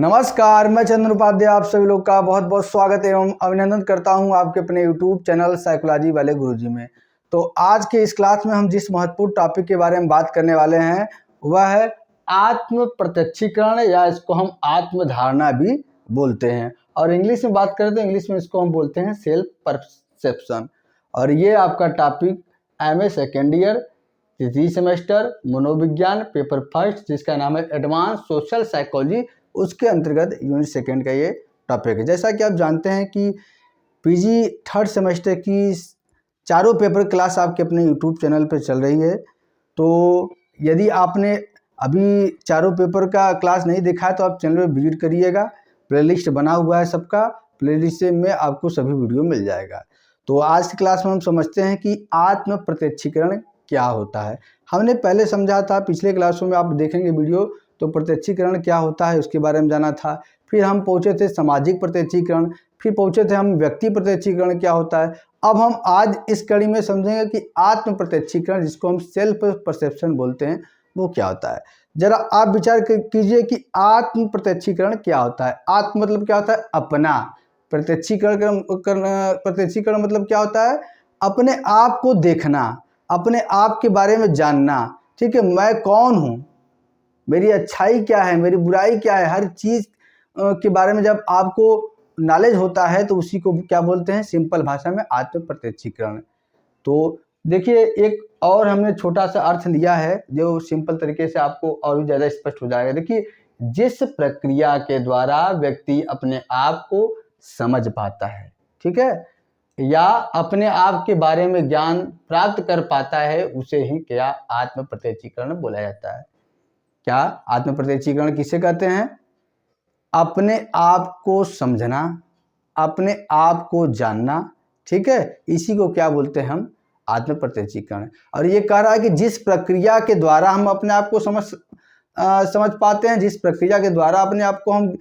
नमस्कार, मैं चंद्र उपाध्याय आप सभी लोग का बहुत बहुत स्वागत एवं अभिनंदन करता हूं आपके अपने YouTube चैनल साइकोलॉजी वाले गुरुजी में। तो आज के इस क्लास में हम जिस महत्वपूर्ण टॉपिक के बारे में बात करने वाले हैं वह है आत्म प्रत्यक्षीकरण, या इसको हम आत्मधारणा भी बोलते हैं। और इंग्लिश में बात करें तो इंग्लिश में इसको हम बोलते हैं सेल्फ परसेप्शन। और ये आपका टॉपिक MA सेकेंड ईयर तृतीय सेमेस्टर मनोविज्ञान पेपर फर्स्ट, जिसका नाम है एडवांस सोशल साइकोलॉजी, उसके अंतर्गत यूनिट सेकेंड का ये टॉपिक है। जैसा कि आप जानते हैं कि PG थर्ड सेमेस्टर की चारों पेपर क्लास आपके अपने YouTube चैनल पर चल रही है। तो यदि आपने अभी चारों पेपर का क्लास नहीं देखा है तो आप चैनल पर विजिट करिएगा। प्लेलिस्ट बना हुआ है सबका, प्लेलिस्ट में आपको सभी वीडियो मिल जाएगा। तो आज की क्लास में हम समझते हैं कि आत्म प्रत्यक्षीकरण क्या होता है। हमने पहले समझा था, पिछले क्लासों में आप देखेंगे वीडियो, तो प्रत्यक्षीकरण क्या होता है उसके बारे में जाना था। फिर हम पहुंचे थे सामाजिक प्रत्यक्षीकरण, फिर पहुंचे थे हम व्यक्ति प्रत्यक्षीकरण क्या होता है। अब हम आज इस कड़ी में समझेंगे कि आत्म प्रत्यक्षीकरण, जिसको हम सेल्फ परसेप्शन बोलते हैं, वो क्या होता है। जरा आप विचार कीजिए कि आत्म प्रत्यक्षीकरण क्या होता है। आत्म मतलब क्या होता है? अपना। प्रत्यक्षीकरण मतलब क्या होता है? अपने आप को देखना, अपने आप के बारे में जानना। ठीक है, मैं कौन हूँ, मेरी अच्छाई क्या है, मेरी बुराई क्या है, हर चीज़ के बारे में जब आपको नॉलेज होता है तो उसी को क्या बोलते हैं सिंपल भाषा में आत्म प्रत्यक्षीकरण। तो देखिए, एक और हमने छोटा सा अर्थ लिया है जो सिंपल तरीके से आपको और भी ज़्यादा स्पष्ट हो जाएगा। देखिए, जिस प्रक्रिया के द्वारा व्यक्ति अपने आप को समझ पाता है, ठीक है, या अपने आप के बारे में ज्ञान प्राप्त कर पाता है, उसे ही क्या आत्म प्रत्यक्षीकरण बोला जाता है। क्या आत्म प्रत्यक्षीकरण किसे कहते हैं? अपने आप को समझना, अपने आप को जानना, ठीक है, इसी को क्या बोलते हैं हम? आत्म प्रत्यक्षीकरण। और ये कह रहा है कि जिस प्रक्रिया के द्वारा हम अपने आप को समझ पाते हैं, जिस प्रक्रिया के द्वारा अपने आप को हम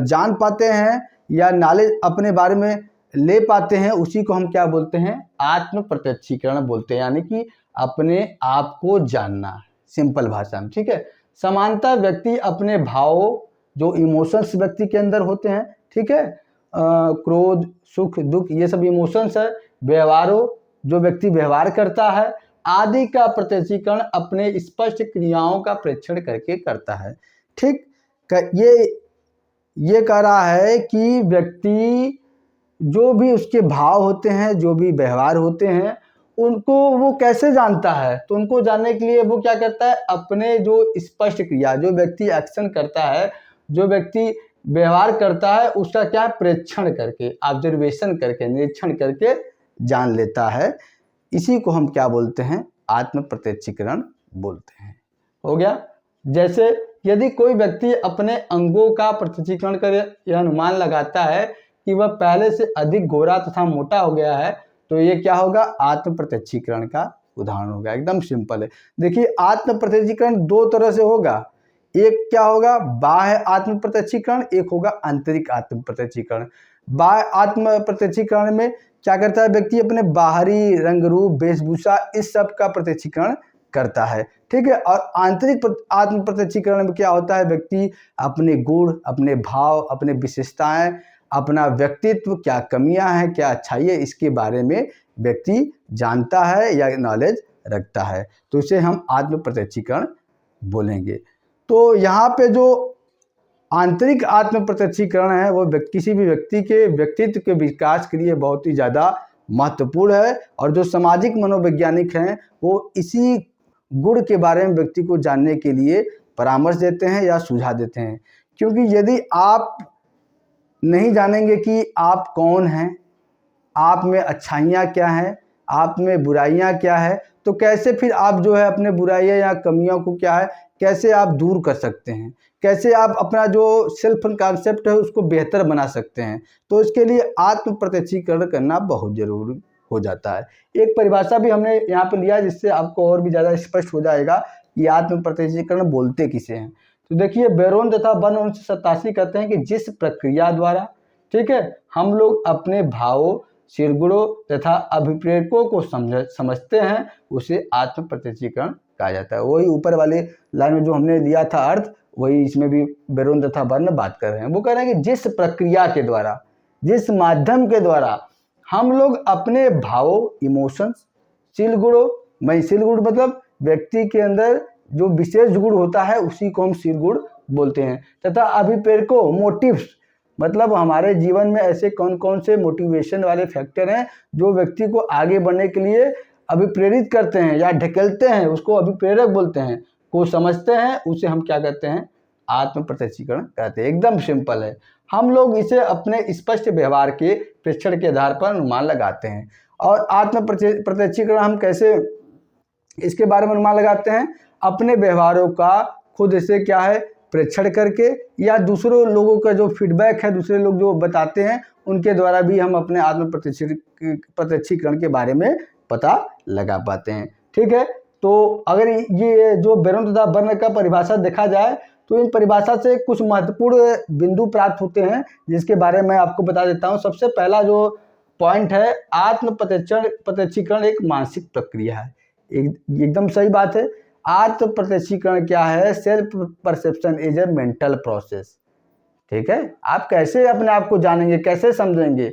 जान पाते हैं या नॉलेज अपने बारे में ले पाते हैं, उसी को हम क्या बोलते हैं? आत्म प्रत्यक्षीकरण बोलते हैं, यानी कि अपने आप को जानना सिंपल भाषा में। ठीक है, समानता व्यक्ति अपने भावों, जो इमोशंस व्यक्ति के अंदर होते हैं, ठीक है, क्रोध सुख दुख, ये सब इमोशंस है, व्यवहारों, जो व्यक्ति व्यवहार करता है, आदि का प्रत्यक्षीकरण अपने स्पष्ट क्रियाओं का प्रेक्षण करके करता है। ठीक, ये कह रहा है कि व्यक्ति जो भी उसके भाव होते हैं, जो भी व्यवहार होते हैं, उनको वो कैसे जानता है? तो उनको जानने के लिए वो क्या करता है? अपने जो स्पष्ट क्रिया, जो व्यक्ति एक्शन करता है, जो व्यक्ति व्यवहार करता है, उसका क्या प्रेक्षण करके, ऑब्जर्वेशन करके, निरीक्षण करके जान लेता है। इसी को हम क्या बोलते हैं? आत्म प्रत्यक्षीकरण बोलते हैं। हो गया। जैसे यदि कोई व्यक्ति अपने अंगों का प्रत्यक्षीकरण कर यह अनुमान लगाता है कि वह पहले से अधिक गोरा तथा मोटा हो गया है, तो ये क्या होगा? आत्म प्रत्यक्षीकरण का उदाहरण होगा। एकदम सिंपल है। देखिए, आत्म प्रत्यक्षीकरण दो तरह से होगा। एक क्या होगा? बाह्य आत्म प्रत्यक्षीकरण, एक होगा आंतरिक आत्म प्रत्यक्षीकरण। बाह्य आत्म प्रत्यक्षीकरण में क्या करता है व्यक्ति? अपने बाहरी रंग रूप वेशभूषा इस सब का प्रत्यक्षीकरण करता है, ठीक है। और आंतरिक आत्म प्रत्यक्षीकरण में क्या होता है? व्यक्ति अपने गुण, अपने भाव, अपने विशेषताएं, अपना व्यक्तित्व, क्या कमियां हैं, क्या अच्छाई है, इसके बारे में व्यक्ति जानता है या नॉलेज रखता है, तो इसे हम आत्म प्रत्यक्षीकरण बोलेंगे। तो यहाँ पे जो आंतरिक आत्म प्रत्यक्षीकरण है वो किसी भी व्यक्ति के व्यक्तित्व के विकास के लिए बहुत ही ज़्यादा महत्वपूर्ण है। और जो सामाजिक मनोवैज्ञानिक हैं वो इसी गुण के बारे में व्यक्ति को जानने के लिए परामर्श देते हैं या सुझाव देते हैं। क्योंकि यदि आप नहीं जानेंगे कि आप कौन हैं, आप में अच्छाइयाँ क्या हैं, आप में बुराइयाँ क्या है, तो कैसे फिर आप जो है अपने बुराइयाँ या कमियों को क्या है, कैसे आप दूर कर सकते हैं, कैसे आप अपना जो सेल्फ कॉन्सेप्ट है उसको बेहतर बना सकते हैं। तो इसके लिए आत्म प्रत्यक्षीकरण करना बहुत जरूरी हो जाता है। एक परिभाषा भी हमने यहाँ पर लिया जिससे आपको और भी ज़्यादा स्पष्ट हो जाएगा कि आत्म प्रत्यक्षीकरण बोलते किसे हैं। तो देखिए, बेरोन तथा बर्न 1987 कहते हैं कि जिस प्रक्रिया द्वारा, ठीक है, हम लोग अपने भावों, निर्गुणों तथा अभिप्रेरकों को समझते हैं, उसे आत्म प्रत्यक्षीकरण कहा जाता है। वही ऊपर वाले लाइन में जो हमने लिया था अर्थ, वही इसमें भी बेरोन तथा वर्ण बात कर रहे हैं। वो कह रहे हैं कि जिस प्रक्रिया के द्वारा, जिस माध्यम के द्वारा हम लोग अपने भावों, इमोशंस, शील गुणों में, शील गुण मतलब व्यक्ति के अंदर जो विशेष गुण होता है उसी को हम शील गुण बोलते हैं, तथा अभिप्रेरकों, मोटिव्स मतलब हमारे जीवन में ऐसे कौन कौन से मोटिवेशन वाले फैक्टर हैं जो व्यक्ति को आगे बढ़ने के लिए अभिप्रेरित करते हैं या ढकेलते हैं, उसको अभिप्रेरक बोलते हैं, को समझते हैं, उसे हम क्या कहते हैं, आत्म प्रत्यक्षीकरण कहते हैं। एकदम सिंपल है। हम लोग इसे अपने स्पष्ट व्यवहार के प्रेक्षण के आधार पर अनुमान लगाते हैं। और आत्म प्रत्यक्षीकरण हम कैसे इसके बारे में अनुमान लगाते हैं, अपने व्यवहारों का खुद से क्या है प्रेक्षण करके, या दूसरों लोगों का जो फीडबैक है, दूसरे लोग जो बताते हैं उनके द्वारा भी हम अपने आत्म प्रत्यक्षीकरण के बारे में पता लगा पाते हैं। ठीक है, तो अगर ये जो बेरोन तथा वर्ण का परिभाषा देखा जाए तो इन परिभाषा से कुछ महत्वपूर्ण बिंदु प्राप्त होते हैं जिसके बारे में आपको बता देता हूँ। सबसे पहला जो पॉइंट है, आत्म प्रत्यक्षीकरण एक मानसिक प्रक्रिया है। एकदम सही बात है। आत्म प्रत्यक्षीकरण क्या है, self perception is a mental process. ठीक है, आप कैसे अपने आप को जानेंगे, कैसे समझेंगे,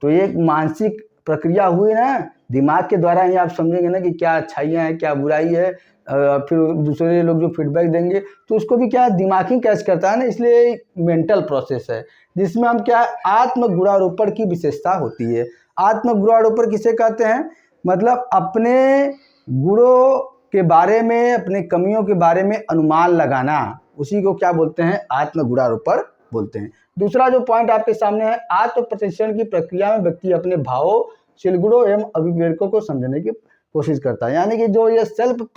तो ये एक मानसिक प्रक्रिया हुई ना, दिमाग के द्वारा ही आप समझेंगे ना कि क्या अच्छाइयाँ हैं, क्या बुराई है, फिर दूसरे लोग जो फीडबैक देंगे तो उसको भी क्या दिमाग ही कैच करता है ना, इसलिए मेंटल प्रोसेस है जिसमें हम क्या आत्म गुणारोपण की विशेषता होती है। आत्म गुणारोपण किसे कहते हैं, मतलब अपने गुणों के बारे में, अपने कमियों के बारे में अनुमान लगाना, उसी को क्या बोलते हैं, आत्म गुणारोपण बोलते हैं। दूसरा जो पॉइंट आपके सामने है, आत्म प्रत्यक्षीकरण की प्रक्रिया में व्यक्ति अपने भावों, शील गुणों एवं अभिप्रेरकों को समझने की कोशिश करता है। यानी कि जो ये सेल्फ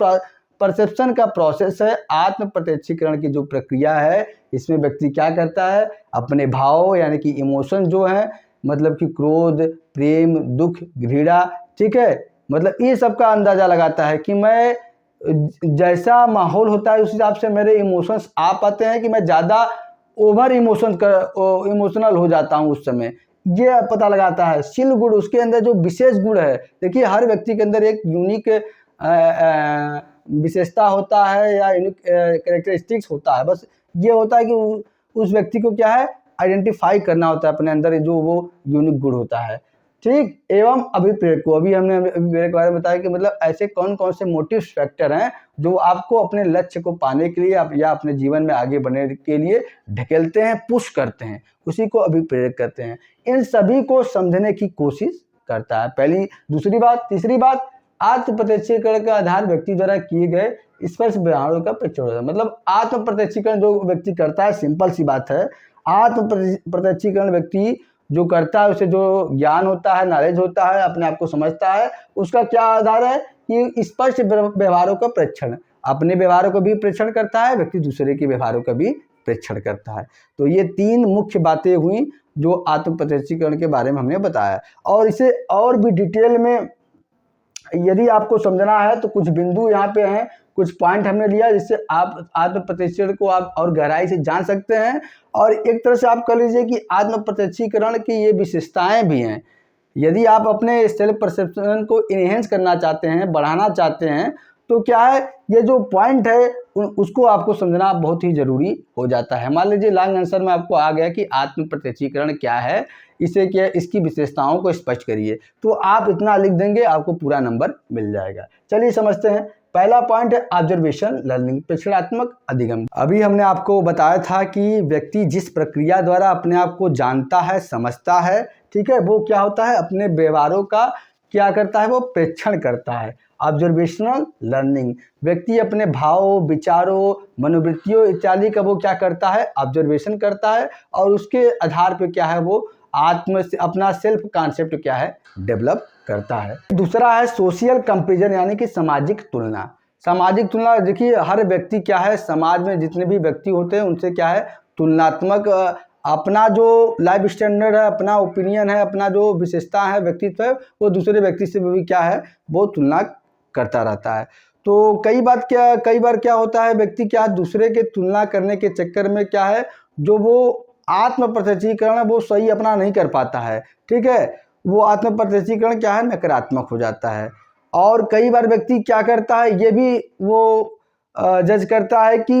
परसेप्शन का प्रोसेस है, आत्म प्रत्यक्षीकरण की जो प्रक्रिया है, इसमें व्यक्ति क्या करता है, अपने भाव यानी कि इमोशन जो है, मतलब कि क्रोध, प्रेम, दुख, घृणा, ठीक है, मतलब ये सब का अंदाजा लगाता है कि मैं जैसा माहौल होता है उस हिसाब से मेरे इमोशंस आ पाते हैं कि मैं ज़्यादा ओवर इमोशनल हो जाता हूँ उस समय, ये पता लगाता है। शील गुण, उसके अंदर जो विशेष गुण है, देखिए हर व्यक्ति के अंदर एक यूनिक विशेषता होता है या यूनिक कैरेक्टरिस्टिक्स होता है। बस ये होता है कि उस व्यक्ति को क्या है आइडेंटिफाई करना होता है अपने अंदर जो वो यूनिक गुण होता है। ठीक, एवं अभिप्रेरक को अभी हमने अभिप्रेरक के बारे में बताया कि मतलब ऐसे कौन कौन से मोटिव फैक्टर हैं जो आपको अपने लक्ष्य को पाने के लिए या अपने जीवन में आगे बढ़ने के लिए ढकेलते हैं, पुश करते हैं, उसी को अभिप्रेरक कहते हैं। इन सभी को समझने की कोशिश करता है। पहली, दूसरी बात, तीसरी बात, आत्म प्रत्यक्षीकरण का आधार व्यक्ति द्वारा किए गए स्पष्ट व्यवहारों का प्रेक्षण होता है। मतलब आत्म प्रत्यक्षीकरण जो व्यक्ति करता है, सिंपल सी बात है, आत्म प्रत्यक्षीकरण व्यक्ति जो करता है उसे जो ज्ञान होता है, नॉलेज होता है, अपने आप को समझता है, उसका क्या आधार है कि स्पष्ट व्यवहारों का प्रेक्षण, अपने व्यवहारों को भी प्रेक्षण करता है, व्यक्ति दूसरे के व्यवहारों का भी प्रेक्षण करता है। तो ये तीन मुख्य बातें हुई जो आत्म प्रत्यक्षीकरण के बारे में हमने बताया। और इसे और भी डिटेल में यदि आपको समझना है तो कुछ बिंदु यहाँ पे हैं, कुछ पॉइंट हमने लिया जिससे आप आत्म प्रत्यक्षीकरण को आप और गहराई से जान सकते हैं। और एक तरह से आप कह लीजिए कि आत्म प्रत्यक्षीकरण की ये विशेषताएं भी हैं। यदि आप अपने सेल्फ परसेप्शन को इनहेंस करना चाहते हैं, बढ़ाना चाहते हैं, तो क्या है, ये जो पॉइंट है उसको आपको समझना बहुत ही जरूरी हो जाता है। मान लीजिए लॉन्ग आंसर में आपको आ गया कि आत्म प्रत्यक्षीकरण क्या है, इसे क्या, इसकी विशेषताओं को स्पष्ट करिए, तो आप इतना लिख देंगे, आपको पूरा नंबर मिल जाएगा। चलिए समझते हैं। पहला पॉइंट है ऑब्जर्वेशन लर्निंग, प्रेक्षणात्मक अधिगम। अभी हमने आपको बताया था कि व्यक्ति जिस प्रक्रिया द्वारा अपने आप को जानता है, समझता है, ठीक है, वो क्या होता है, अपने व्यवहारों का क्या करता है, वो प्रेक्षण करता है। ऑब्जर्वेशनल लर्निंग, व्यक्ति अपने भावों, विचारों, मनोवृत्तियों इत्यादि का वो क्या करता है, ऑब्जर्वेशन करता है, और उसके आधार पे क्या है, वो अपना सेल्फ कॉन्सेप्ट क्या है, डेवलप करता है। दूसरा है सोशल कंपेरिजन, यानी कि सामाजिक तुलना। सामाजिक तुलना, देखिए हर व्यक्ति क्या है, समाज में जितने भी व्यक्ति होते हैं उनसे क्या है, तुलनात्मक अपना जो लाइफ स्टैंडर्ड है, अपना ओपिनियन है, अपना जो विशेषता है, व्यक्तित्व है, वो दूसरे व्यक्ति से भी क्या है, वो तुलना करता रहता है। तो कई बार क्या होता है, व्यक्ति क्या दूसरे के तुलना करने के चक्कर में क्या है, जो वो आत्म प्रत्यक्षीकरण वो सही अपना नहीं कर पाता है, ठीक है, वो आत्म प्रत्यक्षीकरण क्या है, नकारात्मक हो जाता है। और कई बार व्यक्ति क्या करता है, ये भी वो जज करता है कि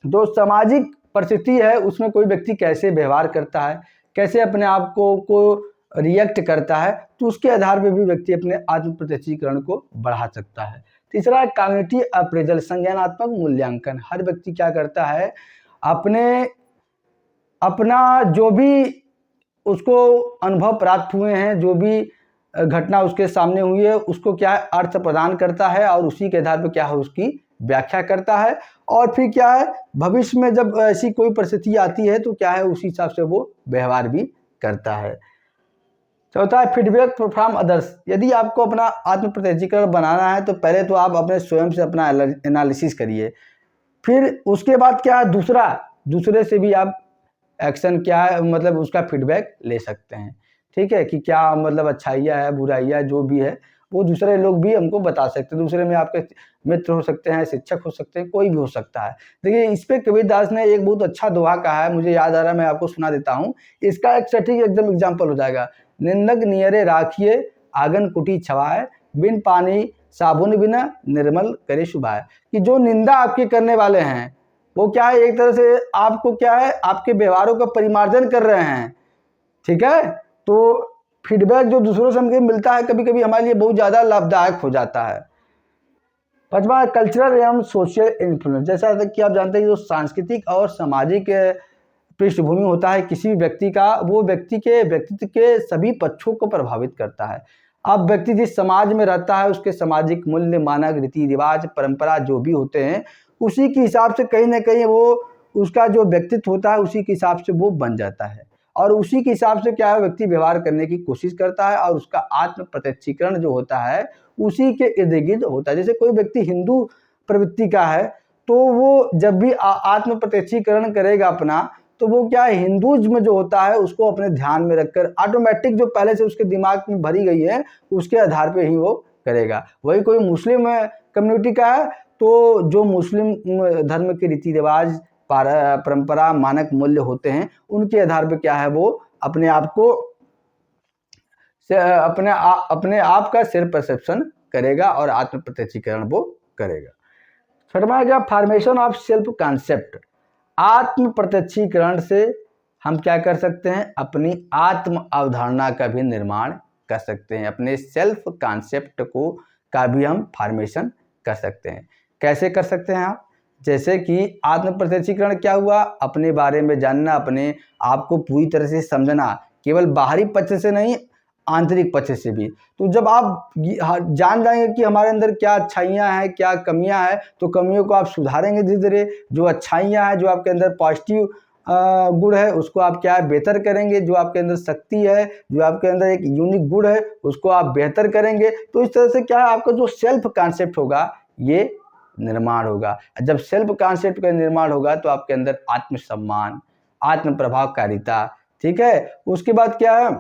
जो सामाजिक परिस्थिति है उसमें कोई व्यक्ति कैसे व्यवहार करता है, कैसे अपने आप को रिएक्ट करता है, तो उसके आधार पर भी व्यक्ति अपने आत्म प्रत्यक्षीकरण को बढ़ा सकता है। तीसरा है कॉग्निटिव अप्रेजल, संज्ञानात्मक मूल्यांकन। हर व्यक्ति क्या करता है, अपना जो भी उसको अनुभव प्राप्त हुए हैं, जो भी घटना उसके सामने हुई है, उसको क्या है अर्थ प्रदान करता है और उसी के आधार पर क्या है उसकी व्याख्या करता है। और फिर क्या है भविष्य में जब ऐसी कोई परिस्थिति आती है तो क्या है उसी हिसाब से वो व्यवहार भी करता है। चौथा है फीडबैक फ्रॉम अदर्स। यदि आपको अपना आत्म प्रत्यक्षीकरण बनाना है तो पहले तो आप अपने स्वयं से अपना एनालिसिस करिए, फिर उसके बाद क्या है दूसरे से भी आप एक्शन क्या है मतलब उसका फीडबैक ले सकते हैं। ठीक है कि क्या मतलब अच्छाइयाँ है, बुराइयाँ जो भी है वो दूसरे लोग भी हमको बता सकते हैं। दूसरे में आपके मित्र हो सकते हैं, शिक्षक हो सकते हैं, कोई भी हो सकता है। देखिए इस पे कबीरदास ने एक बहुत अच्छा दोहा कहा है, मुझे याद आ रहा है, मैं आपको सुना देता हूँ। इसका एक सटीक एकदम एग्जाम्पल हो जाएगा। निंदक नियरे राखिए आंगन कुटी छवाए, बिन पानी साबुन बिना निर्मल करे शुभाए। कि जो निंदा आपके करने वाले हैं वो क्या है एक तरह से आपको क्या है आपके व्यवहारों का परिमार्जन कर रहे हैं। ठीक है, तो फीडबैक जो दूसरों से हमको मिलता है कभी कभी हमारे लिए बहुत ज़्यादा लाभदायक हो जाता है। पांचवा कल्चरल एवं सोशल इन्फ्लुएंस। जैसा कि आप जानते हैं जो सांस्कृतिक और सामाजिक पृष्ठभूमि होता है किसी व्यक्ति का, वो व्यक्ति के व्यक्तित्व के सभी पक्षों को प्रभावित करता है। अब व्यक्ति जिस समाज में रहता है उसके सामाजिक मूल्य, मानक, रीति रिवाज, परंपरा जो भी होते हैं उसी के हिसाब से कहीं ना कहीं वो उसका जो व्यक्तित्व होता है उसी के हिसाब से वो बन जाता है और उसी के हिसाब से क्या है व्यक्ति व्यवहार करने की कोशिश करता है और उसका आत्म प्रत्यक्षीकरण जो होता है उसी के इर्द गिर्द होता है। जैसे कोई व्यक्ति हिंदू प्रवृत्ति का है तो वो जब भी आत्म प्रत्यक्षीकरण करेगा अपना तो वो क्या है हिंदुज्म जो होता है उसको अपने ध्यान में रखकर ऑटोमेटिक जो पहले से उसके दिमाग में भरी गई है उसके आधार पे ही वो करेगा। वही कोई मुस्लिम कम्युनिटी का है तो जो मुस्लिम धर्म के रीति रिवाज, परंपरा, मानक मूल्य होते हैं उनके आधार पर क्या है वो अपने आप को अपने आप का सेल्फ परसेप्शन करेगा और आत्म प्रत्यक्षीकरण वो करेगा। छठवां क्या फॉर्मेशन ऑफ सेल्फ कॉन्सेप्ट। आत्म प्रत्यक्षीकरण से हम क्या कर सकते हैं अपनी आत्म अवधारणा का भी निर्माण कर सकते हैं, अपने सेल्फ कॉन्सेप्ट को का भी हम फॉर्मेशन कर सकते हैं। कैसे कर सकते हैं आप, जैसे कि आत्म प्रत्यक्षीकरण क्या हुआ, अपने बारे में जानना, अपने आप को पूरी तरह से समझना, केवल बाहरी पक्ष से नहीं आंतरिक पक्ष से भी। तो जब आप जान जाएंगे कि हमारे अंदर क्या अच्छाइयाँ हैं क्या कमियां हैं तो कमियों को आप सुधारेंगे धीरे धीरे। जो अच्छाइयाँ हैं जो आपके अंदर पॉजिटिव गुण है उसको आप क्या है बेहतर करेंगे, जो आपके अंदर शक्ति है, जो आपके अंदर एक यूनिक गुण है उसको आप बेहतर करेंगे। तो इस तरह से क्या है आपका जो सेल्फ कॉन्सेप्ट होगा ये निर्माण होगा। जब सेल्फ कॉन्सेप्ट का निर्माण होगा तो आपके अंदर आत्मसम्मान, आत्म प्रभावकारिता, ठीक है। उसके बाद क्या है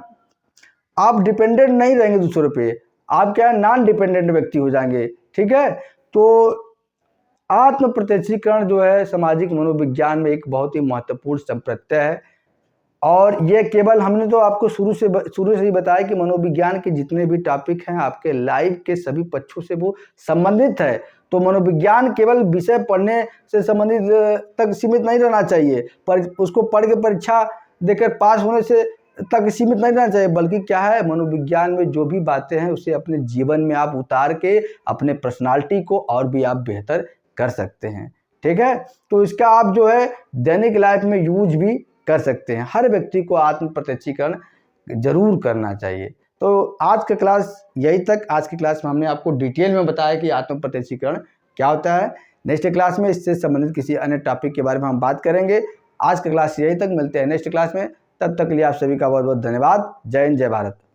आप डिपेंडेंट नहीं रहेंगे दूसरों पे, आप क्या है नॉन डिपेंडेंट व्यक्ति हो जाएंगे। ठीक है, तो आत्म प्रत्यक्षीकरण जो है सामाजिक मनोविज्ञान में एक बहुत ही महत्वपूर्ण संप्रत्यय है और ये केवल हमने तो आपको शुरू से ही बताया कि मनोविज्ञान के जितने भी टॉपिक हैं आपके लाइफ के सभी पक्षों से वो संबंधित है। तो मनोविज्ञान केवल विषय पढ़ने से संबंधित तक सीमित नहीं रहना चाहिए, पर उसको पढ़ के परीक्षा देकर पास होने से तक सीमित नहीं रहना चाहिए, बल्कि क्या है मनोविज्ञान में जो भी बातें हैं उसे अपने जीवन में आप उतार के अपने पर्सनालिटी को और भी आप बेहतर कर सकते हैं। ठीक है, तो इसका आप जो है दैनिक लाइफ में यूज भी कर सकते हैं। हर व्यक्ति को आत्म प्रत्यक्षीकरण जरूर करना चाहिए। तो आज का क्लास यही तक। आज की क्लास में हमने आपको डिटेल में बताया कि आत्म प्रत्यक्षीकरण क्या होता है। नेक्स्ट क्लास में इससे संबंधित किसी अन्य टॉपिक के बारे में हम बात करेंगे। आज का क्लास यही तक, मिलते हैं नेक्स्ट क्लास में। तब तक के लिए आप सभी का बहुत बहुत धन्यवाद। जय हिंद, जय भारत।